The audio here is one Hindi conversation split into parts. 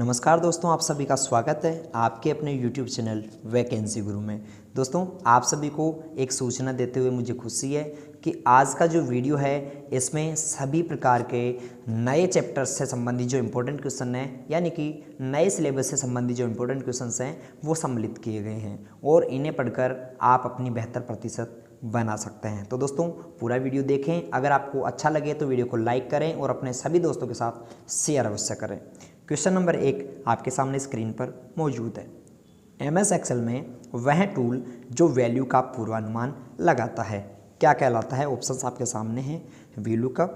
नमस्कार दोस्तों, आप सभी का स्वागत है आपके अपने YouTube चैनल वैकेंसी गुरु में। दोस्तों, आप सभी को एक सूचना देते हुए मुझे खुशी है कि आज का जो वीडियो है इसमें सभी प्रकार के नए चैप्टर्स से संबंधित जो इम्पोर्टेंट क्वेश्चन हैं, यानी कि नए सिलेबस से संबंधित जो इम्पोर्टेंट क्वेश्चंस हैं वो सम्मिलित किए गए हैं और इन्हें पढ़कर आप अपनी बेहतर प्रतिशत बना सकते हैं। तो दोस्तों, पूरा वीडियो देखें। अगर आपको अच्छा लगे तो वीडियो को लाइक करें और अपने सभी दोस्तों के साथ शेयर अवश्य करें। क्वेश्चन नंबर 1 आपके सामने स्क्रीन पर मौजूद है। MS एक्सेल में वह टूल जो वैल्यू का पूर्वानुमान लगाता है क्या कहलाता है? ऑप्शंस आपके सामने हैं, VLOOKUP,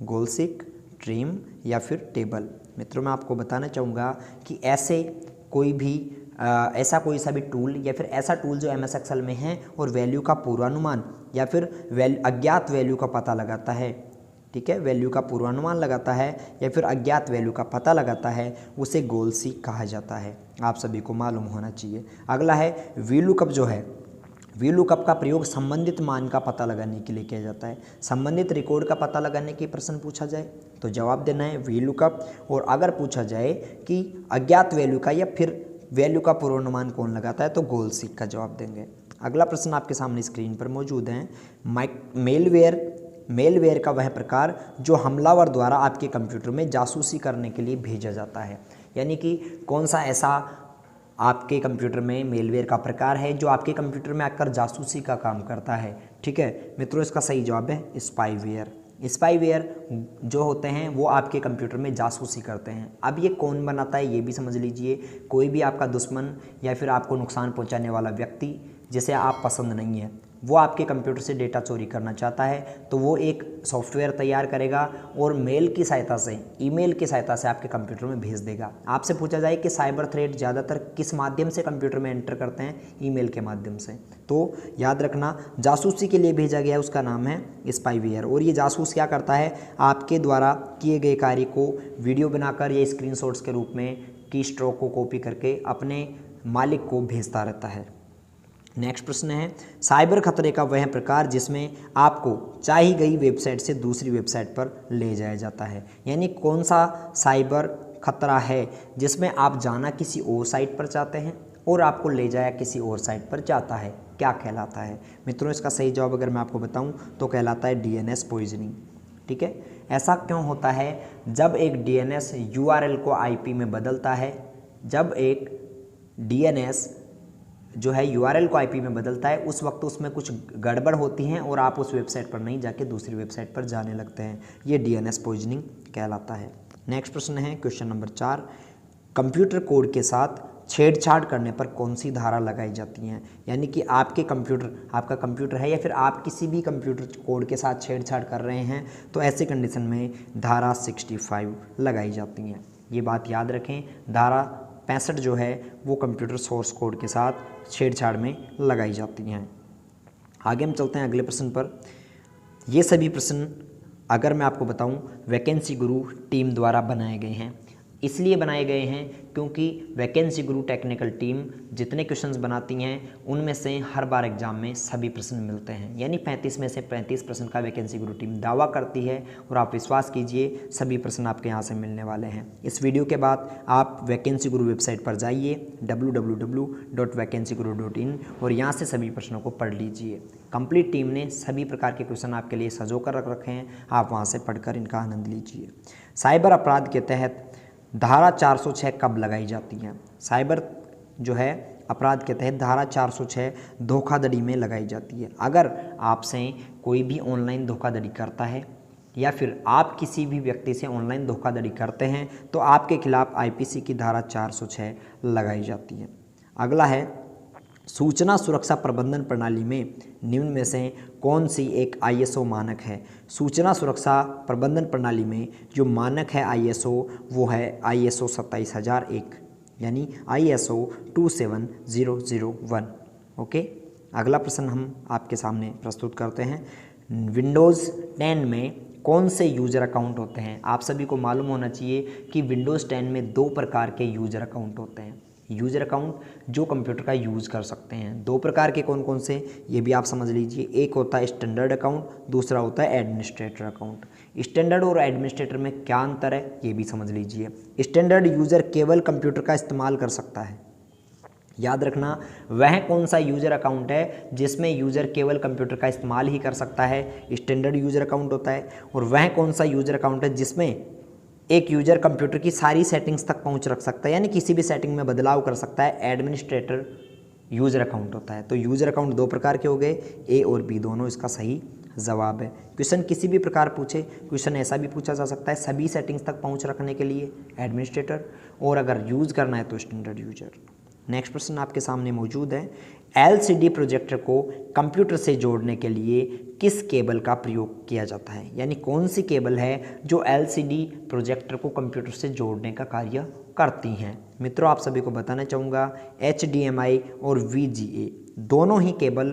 गोल सीक, ट्रिम या फिर टेबल। मित्रों, मैं आपको बताना चाहूँगा कि ऐसा कोई सा भी टूल या फिर ऐसा टूल जो MS एक्सेल में है और वैल्यू का पूर्वानुमान या फिर अज्ञात वैल्यू का पता लगाता है, ठीक है, वैल्यू का पूर्वानुमान लगाता है या फिर अज्ञात वैल्यू का पता लगाता है, उसे गोल सीक कहा जाता है। आप सभी को मालूम होना चाहिए। अगला है VLOOKUP। जो है VLOOKUP का प्रयोग संबंधित मान का पता लगाने के लिए किया जाता है। संबंधित रिकॉर्ड का पता लगाने के प्रश्न पूछा जाए तो जवाब देना है VLOOKUP, और अगर पूछा जाए कि अज्ञात वैल्यू का या फिर वैल्यू का पूर्वानुमान कौन लगाता है तो गोल सीक का जवाब देंगे। अगला प्रश्न आपके सामने स्क्रीन पर मौजूद है। मेलवेयर का वह प्रकार जो हमलावर द्वारा आपके कंप्यूटर में जासूसी करने के लिए भेजा जाता है, यानी कि कौन सा ऐसा आपके कंप्यूटर में मेलवेयर का प्रकार है जो आपके कंप्यूटर में आकर जासूसी का काम करता है। ठीक है मित्रों, इसका सही जवाब है स्पाईवेयर। स्पाईवेयर जो होते हैं वो आपके कंप्यूटर में जासूसी करते हैं। अब ये कौन बनाता है ये भी समझ लीजिए। कोई भी आपका दुश्मन या फिर आपको नुकसान पहुंचाने वाला व्यक्ति जिसे आप पसंद नहीं है, वो आपके कंप्यूटर से डेटा चोरी करना चाहता है तो वो एक सॉफ्टवेयर तैयार करेगा और ईमेल की सहायता से आपके कंप्यूटर में भेज देगा। आपसे पूछा जाए कि साइबर थ्रेट ज़्यादातर किस माध्यम से कंप्यूटर में एंटर करते हैं? ईमेल के माध्यम से। तो याद रखना, जासूसी के लिए भेजा गया है उसका नाम है स्पाईवेयर। और ये जासूस क्या करता है? आपके द्वारा किए गए कार्य को वीडियो बनाकर या स्क्रीनशॉट्स के रूप में की स्ट्रोक को कॉपी करके अपने मालिक को भेजता रहता है। नेक्स्ट प्रश्न है, साइबर खतरे का वह प्रकार जिसमें आपको चाही गई वेबसाइट से दूसरी वेबसाइट पर ले जाया जाता है, यानी कौन सा साइबर खतरा है जिसमें आप जाना किसी और साइट पर चाहते हैं और आपको ले जाया किसी और साइट पर जाता है, क्या कहलाता है? मित्रों, इसका सही जवाब अगर मैं आपको बताऊं तो कहलाता है DNS पॉइजनिंग। ठीक है, ऐसा क्यों होता है? जब एक DNS URL को IP में बदलता है, जब एक DNS जो है URL को IP में बदलता है, उस वक्त उसमें कुछ गड़बड़ होती हैं और आप उस वेबसाइट पर नहीं जाके दूसरी वेबसाइट पर जाने लगते हैं। ये DNS पॉइजनिंग कहलाता है। नेक्स्ट प्रश्न है क्वेश्चन नंबर 4, कंप्यूटर कोड के साथ छेड़छाड़ करने पर कौन सी धारा लगाई जाती हैं? यानी कि आपका कंप्यूटर है या फिर आप किसी भी कंप्यूटर कोड के साथ छेड़छाड़ कर रहे हैं तो ऐसे कंडीशन में धारा 65 लगाई जाती हैं। ये बात याद रखें, धारा 65 जो है वो कंप्यूटर सोर्स कोड के साथ छेड़छाड़ में लगाई जाती हैं। आगे हम चलते हैं अगले प्रश्न पर। ये सभी प्रश्न अगर मैं आपको बताऊं वैकेंसी गुरु टीम द्वारा बनाए गए हैं। इसलिए बनाए गए हैं क्योंकि वैकेंसी गुरु टेक्निकल टीम जितने क्वेश्चंस बनाती हैं उनमें से हर बार एग्जाम में सभी प्रश्न मिलते हैं, यानी 35 में से 35 प्रश्न का वैकेंसी गुरु टीम दावा करती है और आप विश्वास कीजिए सभी प्रश्न आपके यहाँ से मिलने वाले हैं। इस वीडियो के बाद आप वैकेंसी गुरु वेबसाइट पर जाइए www.vacancyguru.in और यहाँ से सभी प्रश्नों को पढ़ लीजिए। कंप्लीट टीम ने सभी प्रकार के क्वेश्चन आपके लिए सजो कर रख रखे हैं, आप वहाँ से पढ़कर इनका आनंद लीजिए। साइबर अपराध के तहत धारा 406 कब लगाई जाती है? साइबर जो है अपराध के तहत धारा 406 धोखाधड़ी में लगाई जाती है। अगर आपसे कोई भी ऑनलाइन धोखाधड़ी करता है या फिर आप किसी भी व्यक्ति से ऑनलाइन धोखाधड़ी करते हैं तो आपके खिलाफ IPC की धारा 406 लगाई जाती है। अगला है, सूचना सुरक्षा प्रबंधन प्रणाली में निम्न में से कौन सी एक ISO मानक है? सूचना सुरक्षा प्रबंधन प्रणाली में जो मानक है ISO वो है ISO 27001, यानी ISO 27001। ओके, अगला प्रश्न हम आपके सामने प्रस्तुत करते हैं। विंडोज़ 10 में कौन से यूज़र अकाउंट होते हैं? आप सभी को मालूम होना चाहिए कि विंडोज़ 10 में 2 प्रकार के यूज़र अकाउंट होते हैं, यूज़र अकाउंट जो कंप्यूटर का यूज़ कर सकते हैं। दो प्रकार के कौन कौन से, ये भी आप समझ लीजिए। एक होता है स्टैंडर्ड अकाउंट, दूसरा होता है एडमिनिस्ट्रेटर अकाउंट। स्टैंडर्ड और एडमिनिस्ट्रेटर में क्या अंतर है ये भी समझ लीजिए। स्टैंडर्ड यूज़र केवल कंप्यूटर का इस्तेमाल कर सकता है। याद रखना, वह कौन सा यूज़र अकाउंट है जिसमें यूज़र केवल कंप्यूटर का इस्तेमाल ही कर सकता है, स्टैंडर्ड यूज़र अकाउंट होता है। और वह कौन सा यूज़र अकाउंट है जिसमें एक यूज़र कंप्यूटर की सारी सेटिंग्स तक पहुंच रख सकता है, यानी किसी भी सेटिंग में बदलाव कर सकता है, एडमिनिस्ट्रेटर यूज़र अकाउंट होता है। तो यूज़र अकाउंट दो प्रकार के हो गए, ए और बी दोनों इसका सही जवाब है। क्वेश्चन किसी भी प्रकार पूछे, क्वेश्चन ऐसा भी पूछा जा सकता है सभी सेटिंग्स तक पहुंच रखने के लिए एडमिनिस्ट्रेटर, और अगर यूज़ करना है तो स्टैंडर्ड यूज़र। नेक्स्ट प्रश्न आपके सामने मौजूद है, एलसीडी प्रोजेक्टर को कंप्यूटर से जोड़ने के लिए किस केबल का प्रयोग किया जाता है, यानी कौन सी केबल है जो एलसीडी प्रोजेक्टर को कंप्यूटर से जोड़ने का कार्य करती हैं। मित्रों आप सभी को बताना चाहूँगा, HDMI और VGA दोनों ही केबल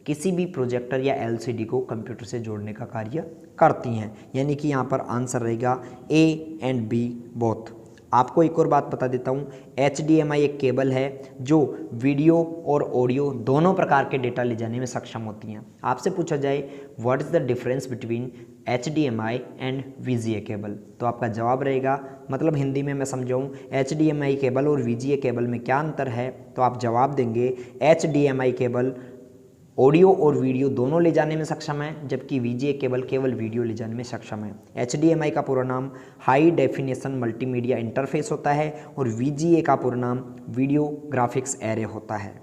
किसी भी प्रोजेक्टर या एलसीडी को कंप्यूटर से जोड़ने का कार्य करती हैं, यानी कि यहाँ पर आंसर रहेगा A एंड B बोथ। आपको एक और बात बता देता हूँ, HDMI एक केबल है जो वीडियो और ऑडियो दोनों प्रकार के डेटा ले जाने में सक्षम होती हैं। आपसे पूछा जाए what is the difference between HDMI and VGA cable, तो आपका जवाब रहेगा, मतलब हिंदी में मैं समझाऊँ, HDMI केबल और VGA केबल में क्या अंतर है, तो आप जवाब देंगे HDMI केबल ऑडियो और वीडियो दोनों ले जाने में सक्षम है, जबकि VGA केवल वीडियो ले जाने में सक्षम है। HDMI का पूरा नाम हाई डेफिनेशन मल्टीमीडिया इंटरफेस होता है और VGA का पूरा नाम वीडियो ग्राफिक्स एरे होता है।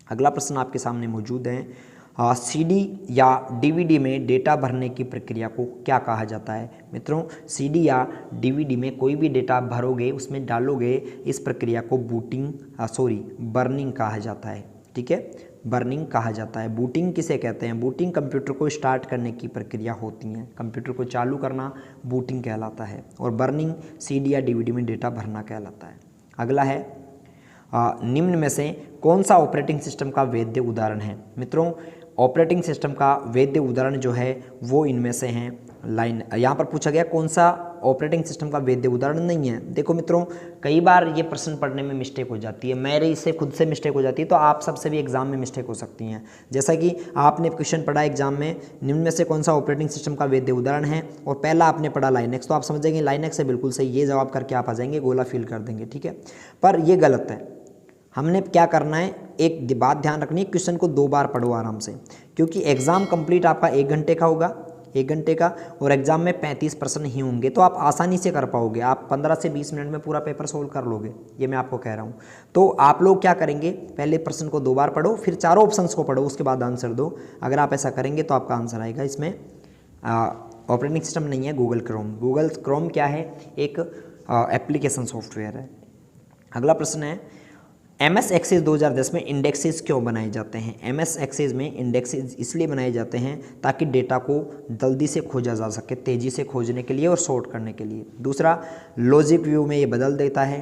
अगला प्रश्न आपके सामने मौजूद है, CD या DVD में डेटा भरने की प्रक्रिया को क्या कहा जाता है। मित्रों CD या DVD में कोई भी डेटा भरोगे, उसमें डालोगे, इस प्रक्रिया को बर्निंग कहा जाता है। ठीक है, बर्निंग कहा जाता है। बूटिंग किसे कहते हैं? बूटिंग कंप्यूटर को स्टार्ट करने की प्रक्रिया होती है, कंप्यूटर को चालू करना बूटिंग कहलाता है, और बर्निंग CD या DVD में डेटा भरना कहलाता है। अगला है, निम्न में से कौन सा ऑपरेटिंग सिस्टम का वैध उदाहरण है। मित्रों ऑपरेटिंग सिस्टम का वैध उदाहरण जो है वो इनमें से हैं यहाँ पर पूछा गया कौन सा ऑपरेटिंग सिस्टम का वैध उदाहरण नहीं है। देखो मित्रों, कई बार ये प्रश्न पढ़ने में मिस्टेक हो जाती है, मेरे इससे खुद से मिस्टेक हो जाती है, तो आप सबसे भी एग्जाम में मिस्टेक हो सकती हैं। जैसा कि आपने क्वेश्चन पढ़ा एग्जाम में, निम्न में से कौन सा ऑपरेटिंग सिस्टम का वैध उदाहरण है, और पहला आपने पढ़ा लाइनेक्स, तो आप समझेंगे लाइनेक्स है बिल्कुल सही, ये जवाब करके आप आ जाएंगे, गोला फिल कर देंगे। ठीक है, पर ये गलत है। हमने क्या करना है, एक बात ध्यान रखनी है, क्वेश्चन को 2 बार पढ़ो आराम से, क्योंकि एग्जाम कंप्लीट आपका 1 घंटे का होगा, 1 घंटे का, और एग्जाम में 35 प्रश्न ही होंगे, तो आप आसानी से कर पाओगे, आप 15 से 20 मिनट में पूरा पेपर सोल्व कर लोगे, ये मैं आपको कह रहा हूँ। तो आप लोग क्या करेंगे, पहले प्रश्न को 2 बार पढ़ो, फिर चारों ऑप्शंस को पढ़ो, उसके बाद आंसर दो। अगर आप ऐसा करेंगे तो आपका आंसर आएगा। इसमें ऑपरेटिंग सिस्टम नहीं है गूगल क्रोम। गूगल क्रोम क्या है, एक एप्लीकेशन सॉफ्टवेयर है। अगला प्रश्न है, MS एक्सेस 2010 में इंडेक्सेस क्यों बनाए जाते हैं। MS एक्सेस में इंडेक्सेस इसलिए बनाए जाते हैं ताकि डेटा को जल्दी से खोजा जा सके, तेज़ी से खोजने के लिए और सॉर्ट करने के लिए। दूसरा, लॉजिक व्यू में ये बदल देता है।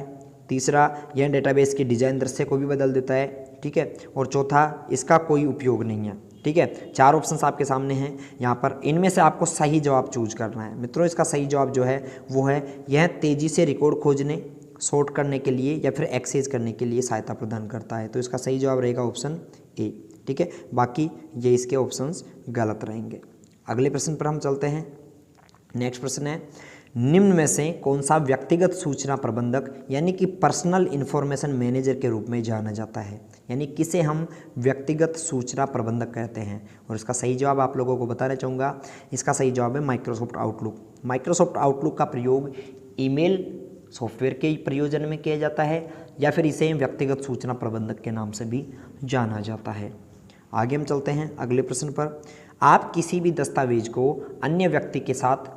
तीसरा, यह डेटाबेस की डिज़ाइन दृश्य को भी बदल देता है। ठीक है, और चौथा, इसका कोई उपयोग नहीं है। ठीक है, 4 ऑप्शंस आपके सामने हैं यहाँ पर, इनमें से आपको सही जवाब चूज करना है। मित्रों इसका सही जवाब जो है वो है, यह तेज़ी से रिकॉर्ड खोजने, सॉर्ट करने के लिए या फिर एक्सेस करने के लिए सहायता प्रदान करता है। तो इसका सही जवाब रहेगा ऑप्शन ए। ठीक है, बाकी ये इसके ऑप्शंस गलत रहेंगे। अगले प्रश्न पर हम चलते हैं। नेक्स्ट प्रश्न है, निम्न में से कौन सा व्यक्तिगत सूचना प्रबंधक यानी कि पर्सनल इंफॉर्मेशन मैनेजर के रूप में जाना जाता है, यानी किसे हम व्यक्तिगत सूचना प्रबंधक कहते हैं। और इसका सही जवाब आप लोगों को बताना चाहूँगा, इसका सही जवाब है माइक्रोसॉफ्ट आउटलुक। माइक्रोसॉफ्ट आउटलुक का प्रयोग ईमेल सॉफ्टवेयर के प्रयोजन में किया जाता है, या फिर इसे व्यक्तिगत सूचना प्रबंधक के नाम से भी जाना जाता है। आगे हम चलते हैं अगले प्रश्न पर। आप किसी भी दस्तावेज को अन्य व्यक्ति के साथ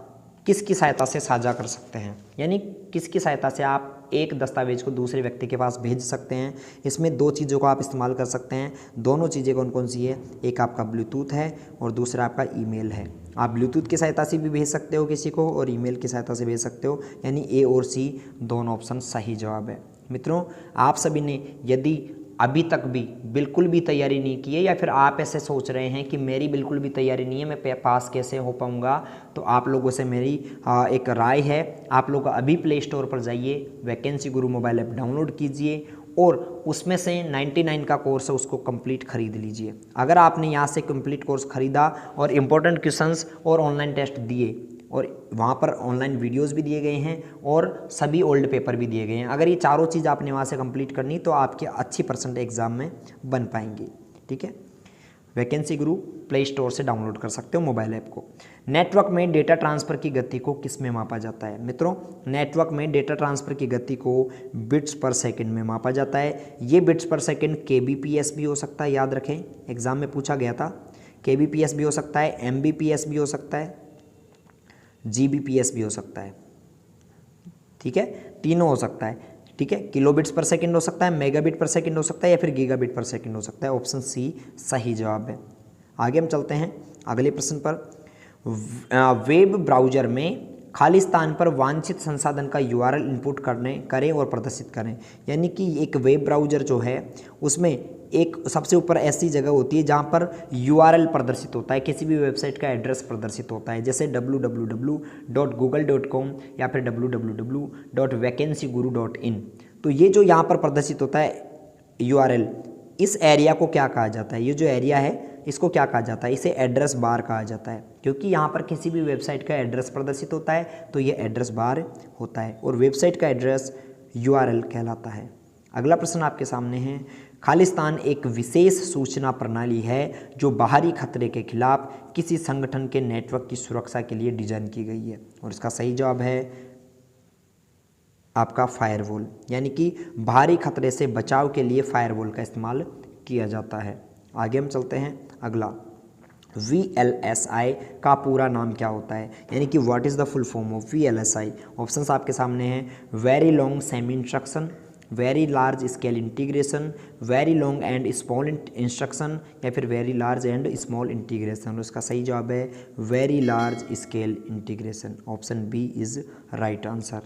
किसकी सहायता से साझा कर सकते हैं, यानी किसकी सहायता से आप एक दस्तावेज को दूसरे व्यक्ति के पास भेज सकते हैं। इसमें 2 चीज़ों को आप इस्तेमाल कर सकते हैं। दोनों चीज़ें कौन कौन सी है, एक आपका ब्लूटूथ है और दूसरा आपका ईमेल है। आप ब्लूटूथ की सहायता से भी भेज सकते हो किसी को, और ईमेल की सहायता से भेज सकते हो, यानी ए और सी दोनों ऑप्शन सही जवाब है। मित्रों आप सभी ने यदि अभी तक भी बिल्कुल भी तैयारी नहीं की है, या फिर आप ऐसे सोच रहे हैं कि मेरी बिल्कुल भी तैयारी नहीं है, मैं पास कैसे हो पाऊंगा, तो आप लोगों से मेरी एक राय है, आप लोग अभी प्ले स्टोर पर जाइए, वैकेंसी गुरु मोबाइल ऐप डाउनलोड कीजिए और उसमें से 99 का कोर्स है उसको कंप्लीट खरीद लीजिए। अगर आपने यहाँ से कंप्लीट कोर्स खरीदा और इम्पोर्टेंट क्वेश्चंस और ऑनलाइन टेस्ट दिए और वहाँ पर ऑनलाइन वीडियोस भी दिए गए हैं और सभी ओल्ड पेपर भी दिए गए हैं, अगर ये चारों चीज़ आपने वहाँ से कंप्लीट करनी तो आपके अच्छी परसेंट एग्जाम में बन पाएंगी। ठीक है, वैकेंसी गुरु प्ले स्टोर से डाउनलोड कर सकते हो मोबाइल ऐप को। नेटवर्क में डेटा ट्रांसफ़र की गति को किस में मापा जाता है? मित्रों, नेटवर्क में डेटा ट्रांसफ़र की गति को बिट्स पर सेकंड में मापा जाता है। ये बिट्स पर सेकंड kbps भी हो सकता है, याद रखें एग्जाम में पूछा गया था। kbps भी हो सकता है, mbps भी हो सकता है, gbps भी हो सकता है। ठीक है, तीनों हो सकता है। ठीक है, किलोबिट्स पर सेकंड हो सकता है, मेगाबिट पर सेकंड हो सकता है या फिर गीगाबिट पर सेकंड हो सकता है। ऑप्शन सी सही जवाब है। आगे हम चलते हैं अगले प्रश्न पर। वेब ब्राउज़र में खाली स्थान पर वांछित संसाधन का URL इनपुट करें और प्रदर्शित करें। यानी कि एक वेब ब्राउज़र जो है उसमें एक सबसे ऊपर ऐसी जगह होती है जहाँ पर URL प्रदर्शित होता है, किसी भी वेबसाइट का एड्रेस प्रदर्शित होता है, जैसे www.google.com या फिर www.vacancyguru.in। तो ये जो यहाँ पर प्रदर्शित होता है URL, इस एरिया को क्या कहा जाता है? ये जो एरिया है इसको क्या कहा जाता है? इसे एड्रेस बार कहा जाता है, क्योंकि यहाँ पर किसी भी वेबसाइट का एड्रेस प्रदर्शित होता है तो ये एड्रेस बार होता है और वेबसाइट का एड्रेस URL कहलाता है। अगला प्रश्न आपके सामने है। खालिस्तान एक विशेष सूचना प्रणाली है जो बाहरी खतरे के खिलाफ किसी संगठन के नेटवर्क की सुरक्षा के लिए डिजाइन की गई है और इसका सही जवाब है आपका फायरवॉल। यानी कि बाहरी खतरे से बचाव के लिए फायरवॉल का इस्तेमाल किया जाता है। आगे हम चलते हैं अगला। VLSI का पूरा नाम क्या होता है? यानी कि what is the full form of VLSI? Options आपके सामने हैं। Very long semi instruction, very large scale integration, very long and small instruction या फिर very large and small integration. और इसका सही जवाब है very large scale integration. Option B is right answer.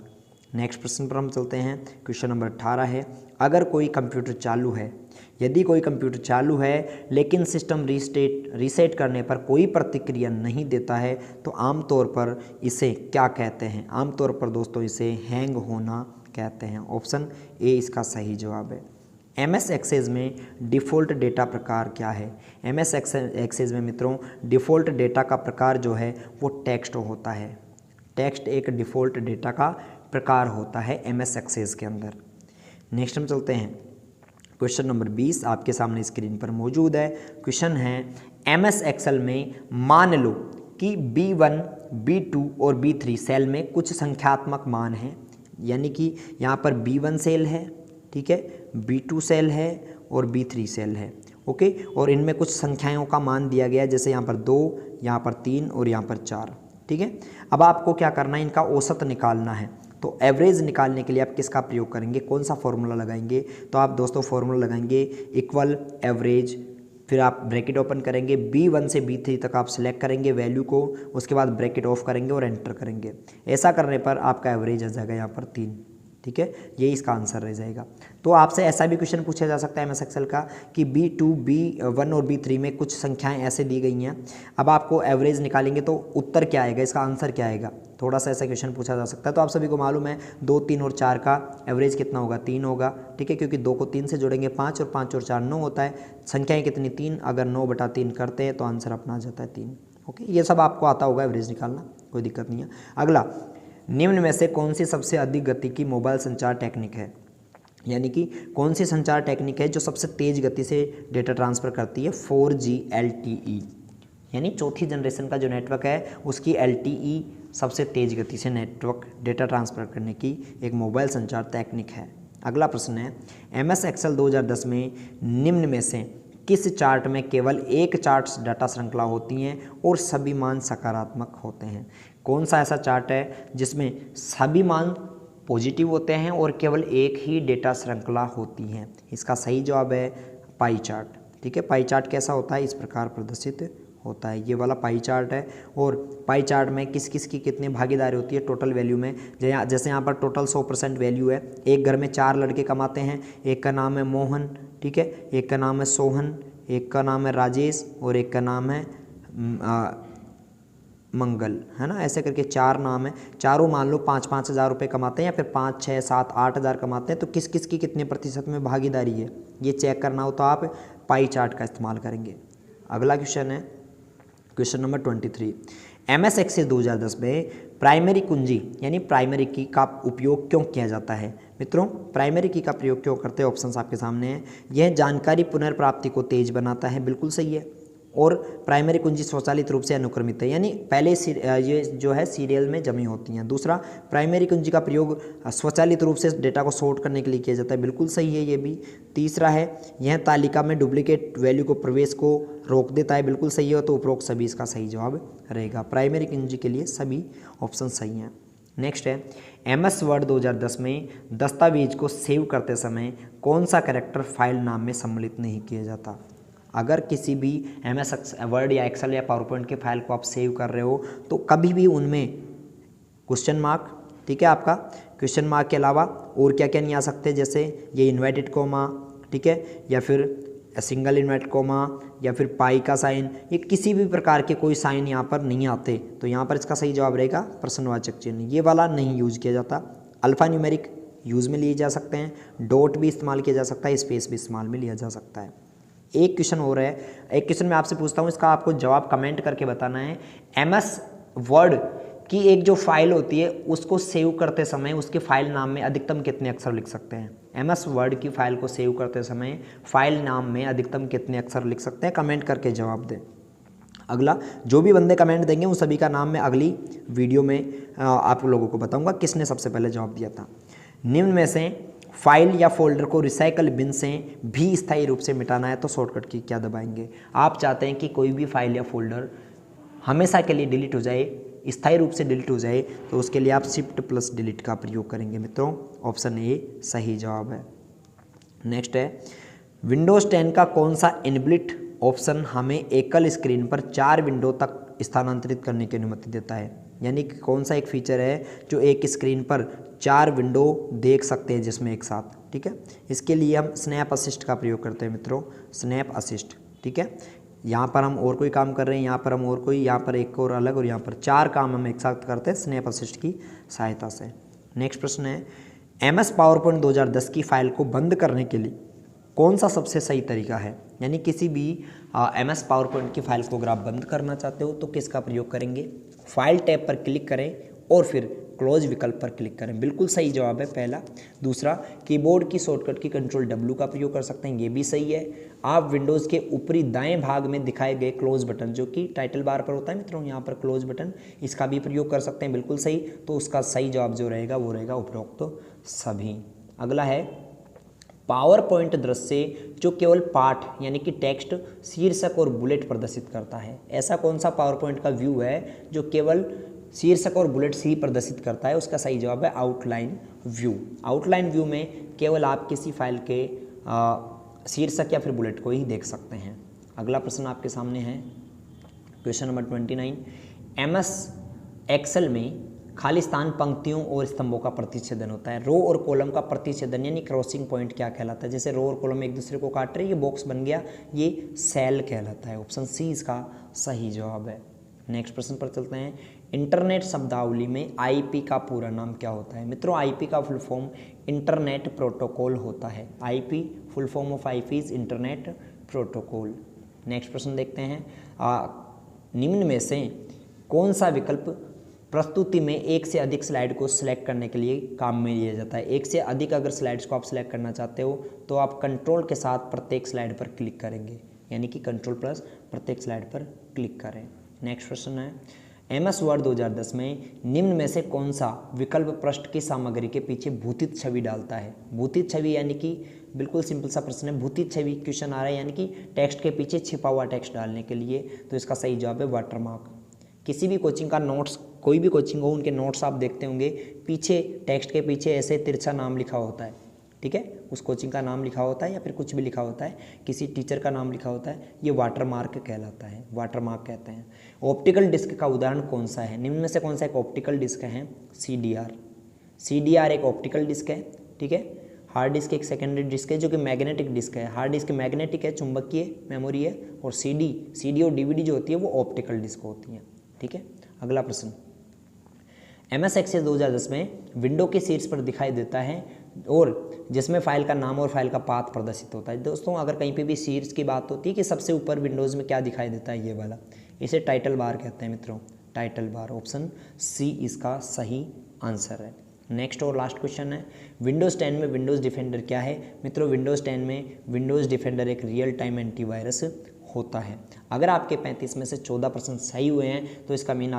Next प्रश्न पर हम चलते हैं। क्वेश्चन नंबर 18 है। अगर कोई कंप्यूटर चालू है, यदि कोई कंप्यूटर चालू है लेकिन सिस्टम रीसेट करने पर कोई प्रतिक्रिया नहीं देता है तो आमतौर पर इसे क्या कहते हैं? आमतौर पर दोस्तों इसे हैंग होना कहते हैं। ऑप्शन ए इसका सही जवाब है। MS एक्सेस में डिफ़ॉल्ट डेटा प्रकार क्या है? MS एक्सेस में मित्रों डिफ़ॉल्ट डेटा का प्रकार जो है वो टेक्स्ट होता है। टेक्स्ट एक डिफ़ॉल्ट डेटा का प्रकार होता है MS एक्सेस के अंदर। नेक्स्ट हम चलते हैं। क्वेश्चन नंबर 20 आपके सामने स्क्रीन पर मौजूद है। क्वेश्चन है MS एक्सेल में मान लो कि B1, B2 और B3 सेल में कुछ संख्यात्मक मान हैं। यानी कि यहाँ पर B1 सेल है, ठीक है, B2 सेल है और B3 सेल है। ओके, और इनमें कुछ संख्याओं का मान दिया गया है, जैसे यहाँ पर 2, यहाँ पर 3 और यहाँ पर 4। ठीक है, अब आपको क्या करना है, इनका औसत निकालना है। तो एवरेज निकालने के लिए आप किसका प्रयोग करेंगे, कौन सा फॉर्मूला लगाएंगे? तो आप दोस्तों फॉर्मूला लगाएंगे इक्वल एवरेज, फिर आप ब्रैकेट ओपन करेंगे, B1 से B3 तक आप सिलेक्ट करेंगे वैल्यू को, उसके बाद ब्रैकेट ऑफ करेंगे और एंटर करेंगे। ऐसा करने पर आपका एवरेज आ जाएगा यहाँ पर 3। ठीक है, यही इसका आंसर रह जाएगा। तो आपसे ऐसा भी क्वेश्चन पूछा जा सकता है MS एक्सेल का कि B2, B1 और B3 में कुछ संख्याएं ऐसे दी गई हैं। अब आपको एवरेज निकालेंगे तो उत्तर क्या आएगा, इसका आंसर क्या आएगा? थोड़ा सा ऐसा क्वेश्चन पूछा जा सकता है। तो आप सभी को मालूम है 2, 3 और 4 का एवरेज कितना होगा? 3 होगा। ठीक है, क्योंकि 2 को 3 से जोड़ेंगे 5 और 5 और 4 9 होता है। संख्याएँ कितनी? 3। अगर 9/3 करते हैं तो आंसर अपना आ जाता है 3। ओके, ये सब आपको आता होगा एवरेज निकालना, कोई दिक्कत नहीं है। अगला, निम्न में से कौन सी सबसे अधिक गति की मोबाइल संचार टेक्निक है? यानी कि कौन सी संचार टेक्निक है जो सबसे तेज गति से डेटा ट्रांसफ़र करती है? 4G LTE, यानी चौथी जनरेशन का जो नेटवर्क है उसकी LTE सबसे तेज गति से नेटवर्क डेटा ट्रांसफ़र करने की एक मोबाइल संचार टेक्निक है। अगला प्रश्न है, MS एक्सेल 2010 में निम्न में से किस चार्ट में केवल एक चार्ट डाटा श्रृंखला होती हैं और सभी मान सकारात्मक होते हैं? कौन सा ऐसा चार्ट है जिसमें सभी मान पॉजिटिव होते हैं और केवल एक ही डेटा श्रृंखला होती है? इसका सही जवाब है पाई चार्ट। ठीक है, पाई चार्ट कैसा होता है? इस प्रकार प्रदर्शित होता है। ये वाला पाई चार्ट है और पाई चार्ट में किस किस की कितनी भागीदारी होती है टोटल वैल्यू में। जैसे यहाँ पर टोटल 100% वैल्यू है। एक घर में 4 लड़के कमाते हैं, एक का नाम है मोहन, ठीक है, एक का नाम है सोहन, एक का नाम है राजेश और एक का नाम है मंगल, है ना, ऐसे करके 4 नाम है। चारों मान लो 5-5 हज़ार रुपये कमाते हैं या फिर 5, 6, 7, 8 हज़ार कमाते हैं, तो किस किस की कितने प्रतिशत में भागीदारी है ये चेक करना हो तो आप पाई चार्ट का इस्तेमाल करेंगे। अगला क्वेश्चन है क्वेश्चन नंबर 23। MS एक्सेल 2010 में प्राइमरी कुंजी यानी प्राइमरी की का उपयोग क्यों किया जाता है? मित्रों, प्राइमरी की का प्रयोग क्यों करते हैं? ऑप्शंस आपके सामने हैं। यह जानकारी पुनर्प्राप्ति को तेज बनाता है, बिल्कुल सही है। और प्राइमरी कुंजी स्वचालित रूप से अनुक्रमित है, यानी पहले ये जो है सीरियल में जमी होती हैं। दूसरा, प्राइमरी कुंजी का प्रयोग स्वचालित रूप से डेटा को सॉर्ट करने के लिए किया जाता है, बिल्कुल सही है ये भी। तीसरा है, यह तालिका में डुप्लीकेट वैल्यू को प्रवेश को रोक देता है, बिल्कुल सही है। तो उपरोक्त सभी इसका सही जवाब रहेगा। प्राइमरी कुंजी के लिए सभी ऑप्शन सही हैं। नेक्स्ट है, MS वर्ड 2010 में दस्तावेज को सेव करते समय कौन सा कैरेक्टर फाइल नाम में सम्मिलित नहीं किया जाता? अगर किसी भी MS वर्ड या एक्सेल या पावर पॉइंट के फाइल को आप सेव कर रहे हो तो कभी भी उनमें क्वेश्चन मार्क, ठीक है, आपका क्वेश्चन मार्क के अलावा और क्या क्या नहीं आ सकते, जैसे ये इन्वर्टेड कोमा, ठीक है, या फिर सिंगल इन्वर्टेड कोमा, या फिर पाई का साइन, ये किसी भी प्रकार के कोई साइन यहाँ पर नहीं आते। तो यहाँ पर इसका सही जवाब रहेगा प्रश्नवाचक चिन्ह, ये वाला नहीं यूज किया जाता। अल्फा न्यूमेरिक यूज में लिए जा सकते हैं, डॉट भी इस्तेमाल किया जा सकता है, स्पेस भी इस्तेमाल में लिया जा सकता है। एक क्वेश्चन हो रहा है, एक क्वेश्चन मैं आपसे पूछता हूँ, इसका आपको जवाब कमेंट करके बताना है। MS वर्ड की एक जो फाइल होती है उसको सेव करते समय उसके फाइल नाम में अधिकतम कितने अक्षर लिख सकते हैं? MS वर्ड की फाइल को सेव करते समय फाइल नाम में अधिकतम कितने अक्षर लिख सकते हैं? कमेंट करके जवाब दें। अगला, जो भी बंदे कमेंट देंगे उन सभी का नाम मैं अगली वीडियो में आप लोगों को बताऊंगा किसने सबसे पहले जवाब दिया था। निम्न में से फाइल या फोल्डर को रिसाइकल बिन से भी स्थायी रूप से मिटाना है तो शॉर्टकट की क्या दबाएंगे? आप चाहते हैं कि कोई भी फाइल या फोल्डर हमेशा के लिए डिलीट हो जाए, स्थायी रूप से डिलीट हो जाए, तो उसके लिए आप Shift+ डिलीट का प्रयोग करेंगे। मित्रों, ऑप्शन ए सही जवाब है। नेक्स्ट है, विंडोज़ 10 का कौन सा इनबिल्ट ऑप्शन हमें एकल स्क्रीन पर 4 विंडो तक स्थानांतरित करने की अनुमति देता है? यानी कि कौन सा एक फीचर है जो एक स्क्रीन पर 4 विंडो देख सकते हैं जिसमें एक साथ, ठीक है। इसके लिए हम स्नैप असिस्ट का प्रयोग करते हैं मित्रों, स्नैप असिस्ट, ठीक है। यहाँ पर हम और कोई काम कर रहे हैं, यहाँ पर हम और कोई, यहाँ पर एक और अलग, और यहाँ पर 4 काम हम एक साथ करते हैं स्नैप असिस्ट की सहायता से। नेक्स्ट प्रश्न है, MS पावर पॉइंट 2010 की फाइल को बंद करने के लिए कौन सा सबसे सही तरीका है? यानी किसी भी MS पावर पॉइंट की फाइल को अगर आप बंद करना चाहते हो तो किसका प्रयोग करेंगे? फाइल टैब पर क्लिक करें और फिर क्लोज विकल्प पर क्लिक करें, बिल्कुल सही जवाब है पहला। दूसरा, कीबोर्ड की शॉर्टकट की Ctrl+W का प्रयोग कर सकते हैं, ये भी सही है। आप विंडोज़ के ऊपरी दाएं भाग में दिखाए गए क्लोज बटन जो कि टाइटल बार पर होता है मित्रों, यहाँ पर क्लोज बटन, इसका भी प्रयोग कर सकते हैं, बिल्कुल सही। तो उसका सही जवाब जो रहेगा वो रहेगा उपरोक्त तो सभी। अगला है, पावर पॉइंट दृश्य जो केवल पाठ यानी कि टेक्स्ट, शीर्षक और बुलेट प्रदर्शित करता है। ऐसा कौन सा पावर पॉइंट का व्यू है जो केवल शीर्षक और बुलेट्स ही प्रदर्शित करता है? उसका सही जवाब है आउटलाइन व्यू। आउटलाइन व्यू में केवल आप किसी फाइल के शीर्षक या फिर बुलेट को ही देख सकते हैं। अगला प्रश्न आपके सामने है क्वेश्चन नंबर 29। MS एक्सेल में खाली स्थान पंक्तियों और स्तंभों का प्रतिच्छेदन होता है। रो और कॉलम का प्रतिच्छेदन यानी क्रॉसिंग पॉइंट क्या कहलाता है? जैसे रो और कॉलम एक दूसरे को काट रहे, ये बॉक्स बन गया, ये सेल कहलाता है। ऑप्शन सी इसका सही जवाब है। नेक्स्ट प्रश्न पर चलते हैं। इंटरनेट शब्दावली में IP का पूरा नाम क्या होता है? मित्रों, IP का फुल फॉर्म इंटरनेट प्रोटोकॉल होता है। IP full form of IP is internet protocol. Next प्रश्न देखते हैं। निम्न में से कौन सा विकल्प प्रस्तुति में एक से अधिक स्लाइड को सिलेक्ट करने के लिए काम में लिया जाता है? एक से अधिक अगर स्लाइड्स को आप सिलेक्ट करना चाहते हो तो आप कंट्रोल के साथ प्रत्येक स्लाइड पर क्लिक करेंगे, यानी कि Ctrl+ प्रत्येक स्लाइड पर क्लिक करें। नेक्स्ट प्रश्न है, MS वर्ड 2010 में निम्न में से कौन सा विकल्प पृष्ठ की सामग्री के पीछे भूतित छवि डालता है? भूतित छवि यानी कि बिल्कुल सिंपल सा प्रश्न है, भूतित छवि क्वेश्चन आ रहा है, यानी कि टेक्स्ट के पीछे छिपा हुआ टेक्स्ट डालने के लिए। तो इसका सही जवाब है वाटरमार्क। किसी भी कोचिंग का नोट्स, कोई भी कोचिंग हो, उनके नोट्स आप देखते होंगे, पीछे टेक्स्ट के पीछे ऐसे तिरछा नाम लिखा होता है, ठीक है, उस कोचिंग का नाम लिखा होता है या फिर कुछ भी लिखा होता है, किसी टीचर का नाम लिखा होता है, ये वाटरमार्क कहलाता है, वाटरमार्क कहते हैं। ऑप्टिकल डिस्क का उदाहरण कौन सा है? निम्न में से कौन सा एक ऑप्टिकल डिस्क है? CDR एक ऑप्टिकल डिस्क है, ठीक है। हार्ड डिस्क एक सेकेंडरी डिस्क है जो कि मैग्नेटिक डिस्क है। हार्ड डिस्क मैग्नेटिक है, चुंबकीय मेमोरी है, और CD और DVD जो होती है वो ऑप्टिकल डिस्क होती है, ठीक है। अगला प्रश्न, MS एक्सेल 2010 में विंडो के शीर्ष पर दिखाई देता है और जिसमें फाइल का नाम और फाइल का पाथ प्रदर्शित होता है। दोस्तों अगर कहीं पे भी शीर्ष की बात होती है कि सबसे ऊपर विंडोज़ में क्या दिखाई देता है, ये वाला, इसे टाइटल बार कहते हैं मित्रों, टाइटल बार। ऑप्शन सी इसका सही आंसर है। नेक्स्ट और लास्ट क्वेश्चन है, विंडोज़ 10 में विंडोज़ डिफेंडर क्या है? मित्रों विंडोज़ 10 में विंडोज़ डिफेंडर एक रियल टाइम एंटीवायरस होता है। अगर आपके 35 में से 14% सही हुए हैं तो इसका मीन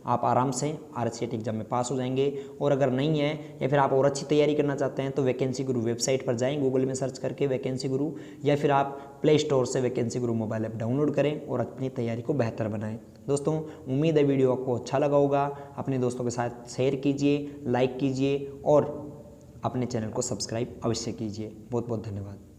आप आराम से RCET एग्जाम में पास हो जाएंगे। और अगर नहीं है या फिर आप और अच्छी तैयारी करना चाहते हैं तो वैकेंसी गुरु वेबसाइट पर जाएं, गूगल में सर्च करके वैकेंसी गुरु, या फिर आप प्ले स्टोर से वैकेंसी गुरु मोबाइल ऐप डाउनलोड करें और अपनी तैयारी को बेहतर बनाएं। दोस्तों उम्मीद है वीडियो आपको अच्छा लगा होगा। अपने दोस्तों के साथ शेयर कीजिए, लाइक कीजिए और अपने चैनल को सब्सक्राइब अवश्य कीजिए। बहुत बहुत धन्यवाद।